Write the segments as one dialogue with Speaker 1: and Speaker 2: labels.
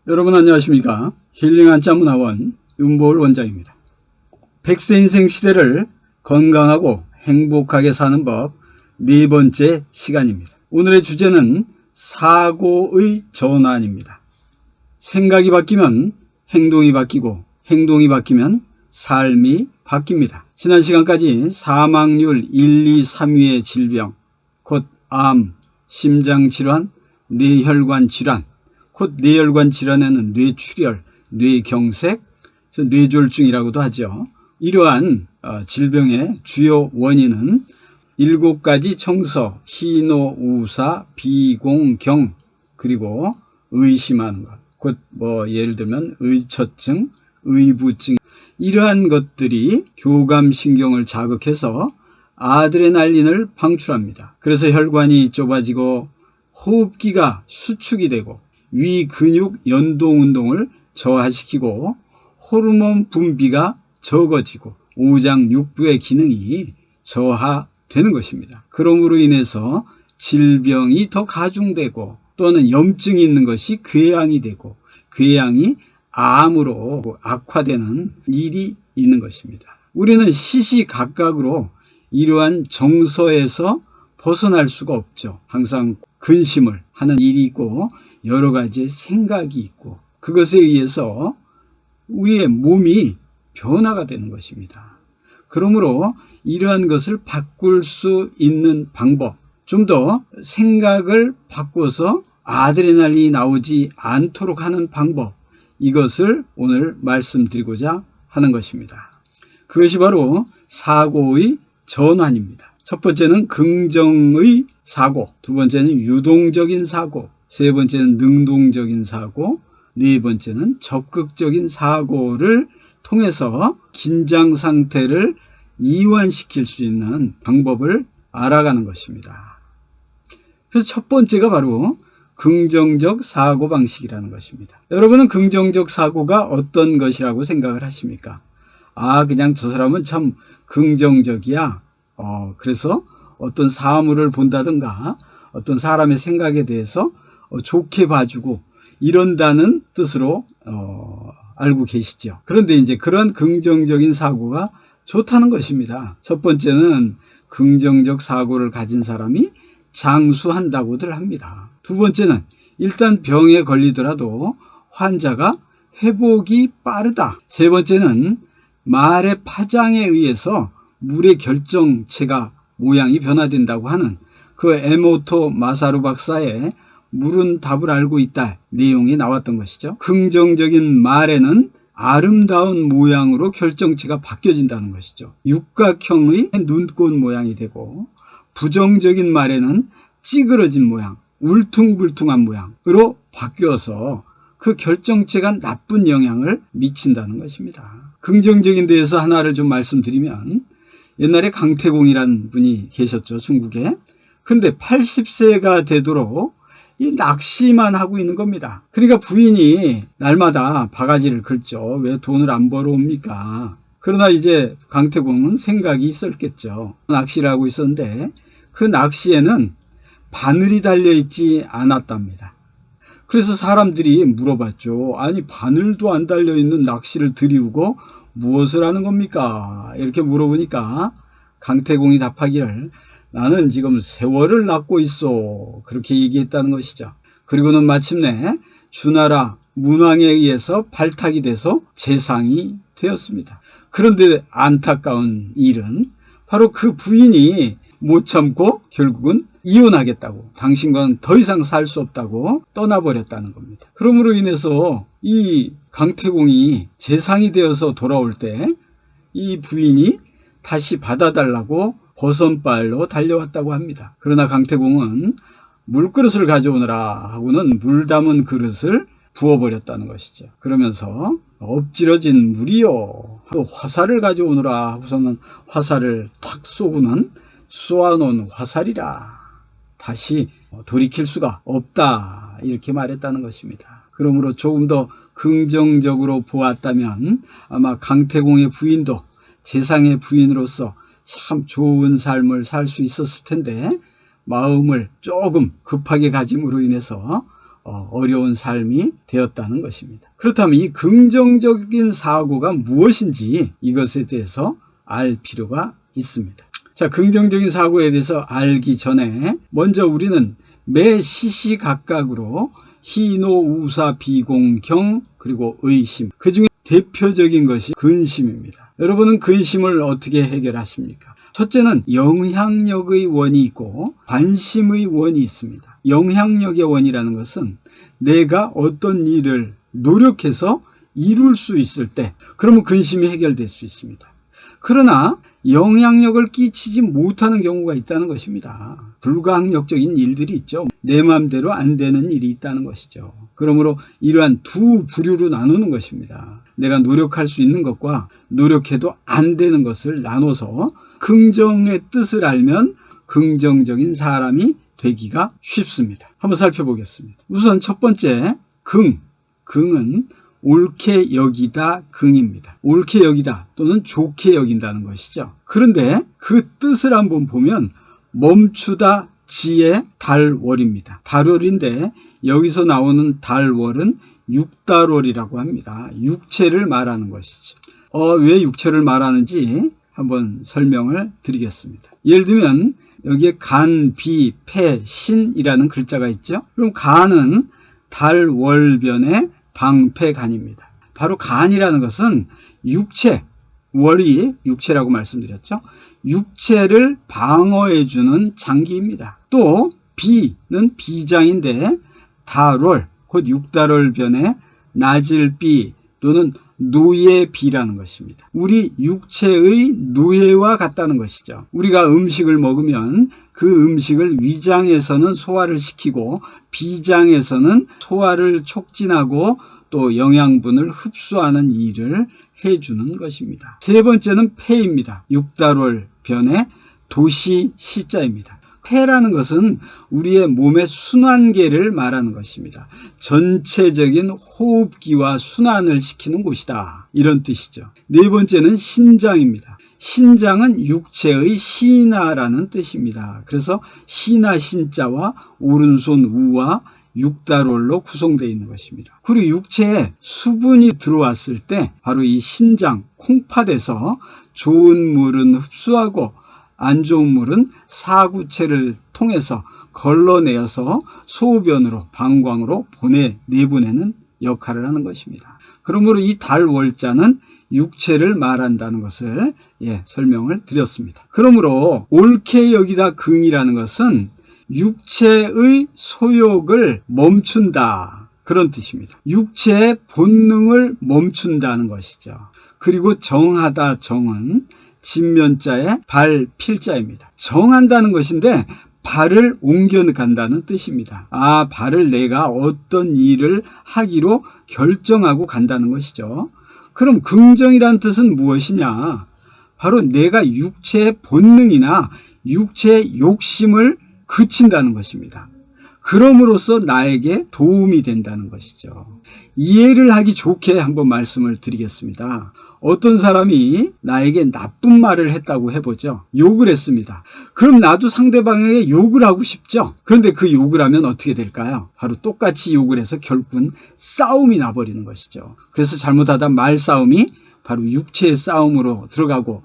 Speaker 1: 여러분 안녕하십니까? 힐링 한자문화원 윤보을 원장입니다. 100세 인생 시대를 건강하고 행복하게 사는 법 네 번째 시간입니다. 오늘의 주제는 사고의 전환입니다. 생각이 바뀌면 행동이 바뀌고 행동이 바뀌면 삶이 바뀝니다. 지난 시간까지 사망률 1, 2, 3위의 질병, 곧 암, 심장질환, 뇌혈관 질환, 곧 뇌혈관 질환에는 뇌출혈, 뇌경색, 뇌졸중이라고도 하죠. 이러한 질병의 주요 원인은 7가지 청서, 희노, 우사, 비공경, 그리고 의심하는 것, 곧 예를 들면 의처증, 의부증, 이러한 것들이 교감신경을 자극해서 아드레날린을 방출합니다. 그래서 혈관이 좁아지고 호흡기가 수축이 되고 위 근육 연동 운동을 저하시키고 호르몬 분비가 적어지고 오장 육부의 기능이 저하되는 것입니다. 그러므로 인해서 질병이 더 가중되고 또는 염증이 있는 것이 궤양이 되고 궤양이 암으로 악화되는 일이 있는 것입니다. 우리는 시시각각으로 이러한 정서에서 벗어날 수가 없죠. 항상 근심을 하는 일이 있고 여러 가지의 생각이 있고 그것에 의해서 우리의 몸이 변화가 되는 것입니다. 그러므로 이러한 것을 바꿀 수 있는 방법, 좀 더 생각을 바꿔서 아드레날린이 나오지 않도록 하는 방법, 이것을 오늘 말씀드리고자 하는 것입니다. 그것이 바로 사고의 전환입니다. 첫 번째는 긍정의 사고, 두 번째는 유동적인 사고, 세 번째는 능동적인 사고, 네 번째는 적극적인 사고를 통해서 긴장 상태를 이완시킬 수 있는 방법을 알아가는 것입니다. 그래서 첫 번째가 바로 긍정적 사고방식이라는 것입니다. 여러분은 긍정적 사고가 어떤 것이라고 생각을 하십니까? 그냥 저 사람은 참 긍정적이야. 그래서 어떤 사물을 본다든가 어떤 사람의 생각에 대해서 좋게 봐주고 이런다는 뜻으로 알고 계시죠. 그런데 이제 그런 긍정적인 사고가 좋다는 것입니다. 첫 번째는 긍정적 사고를 가진 사람이 장수한다고들 합니다. 두 번째는 일단 병에 걸리더라도 환자가 회복이 빠르다. 세 번째는 말의 파장에 의해서 물의 결정체가 모양이 변화된다고 하는 그 에모토 마사루 박사의 물은 답을 알고 있다 내용이 나왔던 것이죠. 긍정적인 말에는 아름다운 모양으로 결정체가 바뀌어진다는 것이죠. 육각형의 눈꽃 모양이 되고 부정적인 말에는 찌그러진 모양, 울퉁불퉁한 모양으로 바뀌어서 그 결정체가 나쁜 영향을 미친다는 것입니다. 긍정적인 데에서 하나를 좀 말씀드리면 옛날에 강태공이라는 분이 계셨죠. 중국에. 근데 80세가 되도록 이 낚시만 하고 있는 겁니다. 그러니까 부인이 날마다 바가지를 긁죠. 왜 돈을 안 벌어옵니까? 그러나 이제 강태공은 생각이 있었겠죠. 낚시를 하고 있었는데 그 낚시에는 바늘이 달려있지 않았답니다. 그래서 사람들이 물어봤죠. 아니 바늘도 안 달려있는 낚시를 들이우고 무엇을 하는 겁니까? 이렇게 물어보니까 강태공이 답하기를 나는 지금 세월을 낚고 있어. 그렇게 얘기했다는 것이죠. 그리고는 마침내 주나라 문왕에 의해서 발탁이 돼서 재상이 되었습니다. 그런데 안타까운 일은 바로 그 부인이 못 참고 결국은 이혼하겠다고, 당신과는 더 이상 살 수 없다고 떠나버렸다는 겁니다. 그러므로 인해서 이 강태공이 재상이 되어서 돌아올 때 이 부인이 다시 받아달라고 버선발로 달려왔다고 합니다. 그러나 강태공은 물그릇을 가져오느라 하고는 물 담은 그릇을 부어버렸다는 것이죠. 그러면서 엎질러진 물이요, 또 화살을 가져오느라 하고서는 화살을 탁 쏘고는 쏘아놓은 화살이라 다시 돌이킬 수가 없다, 이렇게 말했다는 것입니다. 그러므로 조금 더 긍정적으로 보았다면 아마 강태공의 부인도 재상의 부인으로서 참 좋은 삶을 살 수 있었을 텐데 마음을 조금 급하게 가짐으로 인해서 어려운 삶이 되었다는 것입니다. 그렇다면 이 긍정적인 사고가 무엇인지 이것에 대해서 알 필요가 있습니다. 자, 긍정적인 사고에 대해서 알기 전에 먼저 우리는 매 시시각각으로 희노 우사 비공경 그리고 의심, 그중에 대표적인 것이 근심입니다. 여러분은 근심을 어떻게 해결하십니까? 첫째는 영향력의 원이 있고 관심의 원이 있습니다. 영향력의 원이라는 것은 내가 어떤 일을 노력해서 이룰 수 있을 때 그러면 근심이 해결될 수 있습니다. 그러나 영향력을 끼치지 못하는 경우가 있다는 것입니다. 불가항력적인 일들이 있죠. 내 마음대로 안 되는 일이 있다는 것이죠. 그러므로 이러한 두 부류로 나누는 것입니다. 내가 노력할 수 있는 것과 노력해도 안 되는 것을 나눠서 긍정의 뜻을 알면 긍정적인 사람이 되기가 쉽습니다. 한번 살펴보겠습니다. 우선 첫 번째 긍은 옳게 여기다 긍입니다. 옳게 여기다 또는 좋게 여긴다는 것이죠. 그런데 그 뜻을 한번 보면 멈추다 지의 달월입니다. 달월인데 여기서 나오는 달월은 육달월이라고 합니다. 육체를 말하는 것이죠. 왜 육체를 말하는지 한번 설명을 드리겠습니다. 예를 들면 여기에 간, 비, 폐, 신이라는 글자가 있죠. 그럼 간은 달월변의 방패간입니다. 바로 간이라는 것은 육체, 월이 육체라고 말씀드렸죠. 육체를 방어해주는 장기입니다. 또 비는 비장인데 달월, 곧 육달월변의 나질비 또는 노예비라는 것입니다. 우리 육체의 노예와 같다는 것이죠. 우리가 음식을 먹으면 그 음식을 위장에서는 소화를 시키고 비장에서는 소화를 촉진하고 또 영양분을 흡수하는 일을 해주는 것입니다. 세 번째는 폐입니다. 육달월 변의 도시 시자입니다. 폐라는 것은 우리의 몸의 순환계를 말하는 것입니다. 전체적인 호흡기와 순환을 시키는 곳이다. 이런 뜻이죠. 네 번째는 신장입니다. 신장은 육체의 신하라는 뜻입니다. 그래서 신하 신자와 오른손 우와 육달월로 구성되어 있는 것입니다. 그리고 육체에 수분이 들어왔을 때 바로 이 신장, 콩팥에서 좋은 물은 흡수하고 안 좋은 물은 사구체를 통해서 걸러내어서 소변으로 방광으로 내보내는 역할을 하는 것입니다. 그러므로 이 달월자는 육체를 말한다는 것을 설명을 드렸습니다. 그러므로 옳게 여기다 긍이라는 것은 육체의 소욕을 멈춘다, 그런 뜻입니다. 육체의 본능을 멈춘다는 것이죠. 그리고 정하다 정은 진면자의 발필자입니다. 정한다는 것인데 발을 옮겨간다는 뜻입니다. 발을 내가 어떤 일을 하기로 결정하고 간다는 것이죠. 그럼 긍정이란 뜻은 무엇이냐? 바로 내가 육체의 본능이나 육체의 욕심을 그친다는 것입니다. 그럼으로써 나에게 도움이 된다는 것이죠. 이해를 하기 좋게 한번 말씀을 드리겠습니다. 어떤 사람이 나에게 나쁜 말을 했다고 해보죠. 욕을 했습니다. 그럼 나도 상대방에게 욕을 하고 싶죠. 그런데 그 욕을 하면 어떻게 될까요? 바로 똑같이 욕을 해서 결국은 싸움이 나버리는 것이죠. 그래서 잘못하다 말싸움이 바로 육체의 싸움으로 들어가고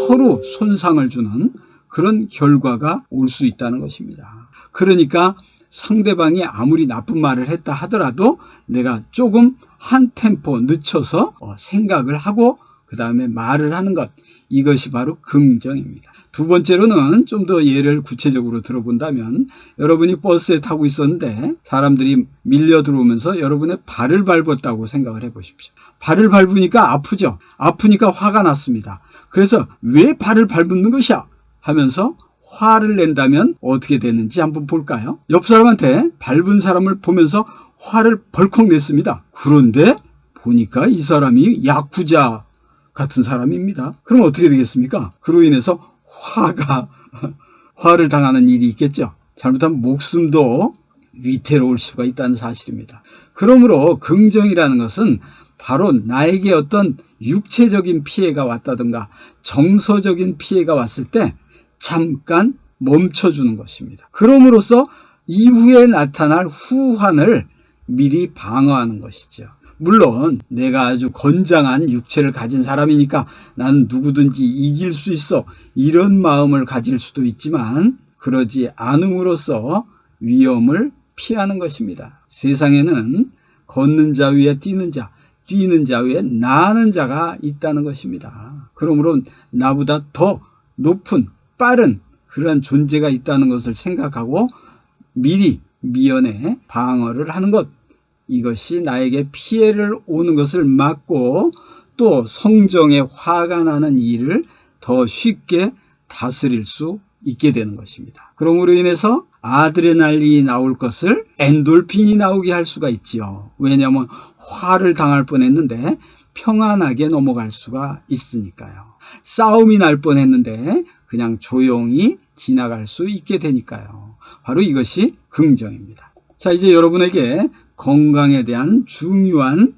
Speaker 1: 서로 손상을 주는 그런 결과가 올 수 있다는 것입니다. 그러니까 상대방이 아무리 나쁜 말을 했다 하더라도 내가 조금 한 템포 늦춰서 생각을 하고 그 다음에 말을 하는 것, 이것이 바로 긍정입니다. 두 번째로는 좀 더 예를 구체적으로 들어본다면 여러분이 버스에 타고 있었는데 사람들이 밀려 들어오면서 여러분의 발을 밟았다고 생각을 해보십시오. 발을 밟으니까 아프죠. 아프니까 화가 났습니다. 그래서 왜 발을 밟는 것이야? 하면서 화를 낸다면 어떻게 되는지 한번 볼까요? 옆 사람한테 밟은 사람을 보면서 화를 벌컥 냈습니다. 그런데 보니까 이 사람이 야쿠자 같은 사람입니다. 그럼 어떻게 되겠습니까? 그로 인해서 화를 당하는 일이 있겠죠. 잘못하면 목숨도 위태로울 수가 있다는 사실입니다. 그러므로 긍정이라는 것은 바로 나에게 어떤 육체적인 피해가 왔다든가 정서적인 피해가 왔을 때 잠깐 멈춰주는 것입니다. 그럼으로써 이후에 나타날 후환을 미리 방어하는 것이죠. 물론 내가 아주 건장한 육체를 가진 사람이니까 난 누구든지 이길 수 있어, 이런 마음을 가질 수도 있지만 그러지 않음으로써 위험을 피하는 것입니다. 세상에는 걷는 자 위에 뛰는 자, 뛰는 자 위에 나는 자가 있다는 것입니다. 그러므로 나보다 더 높은 빠른 그러한 존재가 있다는 것을 생각하고 미리 미연에 방어를 하는 것, 이것이 나에게 피해를 오는 것을 막고 또 성정에 화가 나는 일을 더 쉽게 다스릴 수 있게 되는 것입니다. 그러므로 인해서 아드레날린이 나올 것을 엔돌핀이 나오게 할 수가 있지요. 왜냐하면 화를 당할 뻔했는데 평안하게 넘어갈 수가 있으니까요. 싸움이 날 뻔했는데 그냥 조용히 지나갈 수 있게 되니까요. 바로 이것이 긍정입니다. 자, 이제 여러분에게 건강에 대한 중요한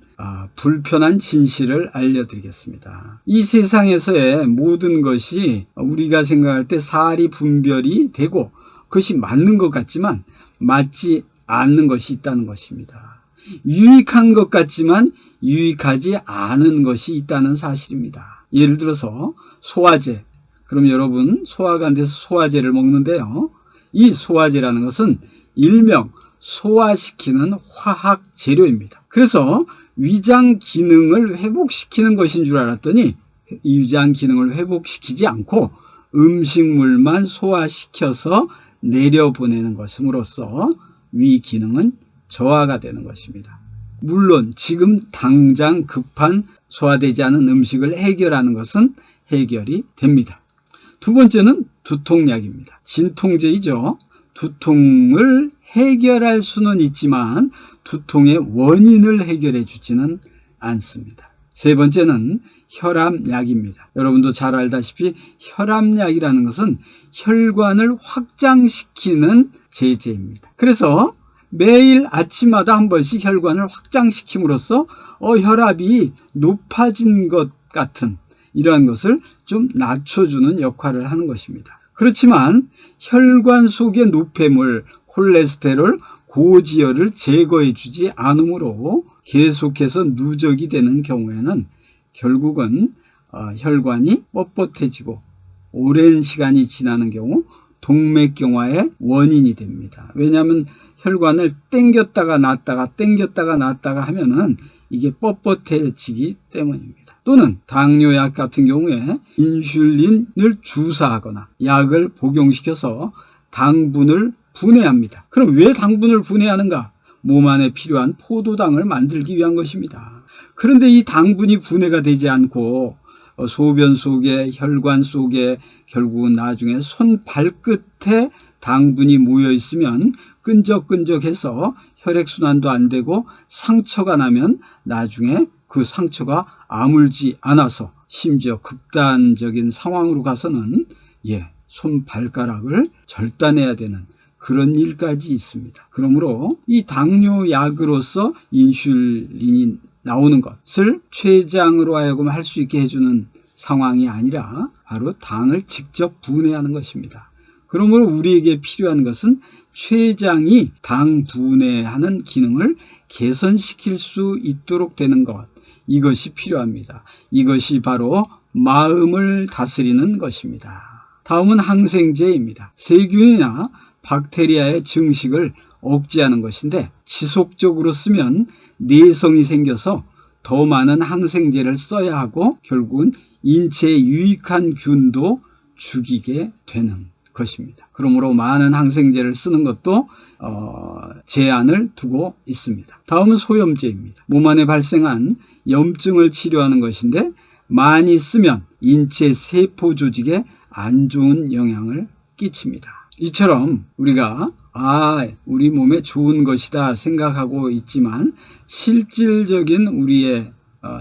Speaker 1: 불편한 진실을 알려드리겠습니다. 이 세상에서의 모든 것이 우리가 생각할 때 사리 분별이 되고 그것이 맞는 것 같지만 맞지 않는 것이 있다는 것입니다. 유익한 것 같지만 유익하지 않은 것이 있다는 사실입니다. 예를 들어서 소화제. 그럼 여러분 소화가 안 돼서 소화제를 먹는데요. 이 소화제라는 것은 일명 소화시키는 화학 재료입니다. 그래서 위장 기능을 회복시키는 것인 줄 알았더니 이 위장 기능을 회복시키지 않고 음식물만 소화시켜서 내려보내는 것으로서 위 기능은 저하가 되는 것입니다. 물론 지금 당장 급한 소화되지 않은 음식을 해결하는 것은 해결이 됩니다. 두 번째는 두통약입니다. 진통제이죠. 두통을 해결할 수는 있지만 두통의 원인을 해결해 주지는 않습니다. 세 번째는 혈압약입니다. 여러분도 잘 알다시피 혈압약이라는 것은 혈관을 확장시키는 제제입니다. 그래서 매일 아침마다 한 번씩 혈관을 확장시킴으로써 혈압이 높아진 것 같은 이러한 것을 좀 낮춰주는 역할을 하는 것입니다. 그렇지만 혈관 속의 노폐물, 콜레스테롤, 고지혈을 제거해 주지 않으므로 계속해서 누적이 되는 경우에는 결국은 혈관이 뻣뻣해지고 오랜 시간이 지나는 경우 동맥경화의 원인이 됩니다. 왜냐하면 혈관을 땡겼다가 놨다가 하면은 이게 뻣뻣해지기 때문입니다. 또는 당뇨약 같은 경우에 인슐린을 주사하거나 약을 복용시켜서 당분을 분해합니다. 그럼 왜 당분을 분해하는가? 몸 안에 필요한 포도당을 만들기 위한 것입니다. 그런데 이 당분이 분해가 되지 않고 소변 속에 혈관 속에 결국은 나중에 손 발끝에 당분이 모여 있으면 끈적끈적해서 혈액순환도 안 되고 상처가 나면 나중에 그 상처가 아물지 않아서 심지어 극단적인 상황으로 가서는 손발가락을 절단해야 되는 그런 일까지 있습니다. 그러므로 이 당뇨약으로서 인슐린이 나오는 것을 췌장으로 하여금 할 수 있게 해주는 상황이 아니라 바로 당을 직접 분해하는 것입니다. 그러므로 우리에게 필요한 것은 췌장이 당 분해하는 기능을 개선시킬 수 있도록 되는 것, 이것이 필요합니다. 이것이 바로 마음을 다스리는 것입니다. 다음은 항생제입니다. 세균이나 박테리아의 증식을 억제하는 것인데 지속적으로 쓰면 내성이 생겨서 더 많은 항생제를 써야 하고 결국은 인체에 유익한 균도 죽이게 되는 것입니다. 그러므로 많은 항생제를 쓰는 것도 제한을 두고 있습니다. 다음은 소염제입니다. 몸 안에 발생한 염증을 치료하는 것인데 많이 쓰면 인체 세포 조직에 안 좋은 영향을 끼칩니다. 이처럼 우리가 우리 몸에 좋은 것이다 생각하고 있지만 실질적인 우리의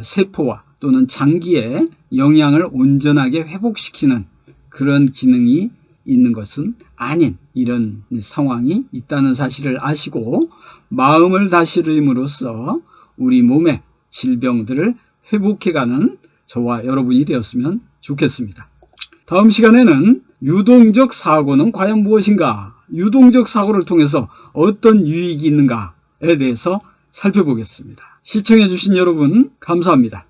Speaker 1: 세포와 또는 장기에 영양을 온전하게 회복시키는 그런 기능이 있는 것은 아닌 이런 상황이 있다는 사실을 아시고 마음을 다스림으로써 우리 몸의 질병들을 회복해가는 저와 여러분이 되었으면 좋겠습니다. 다음 시간에는 유동적 사고는 과연 무엇인가? 유동적 사고를 통해서 어떤 유익이 있는가에 대해서 살펴보겠습니다. 시청해주신 여러분 감사합니다.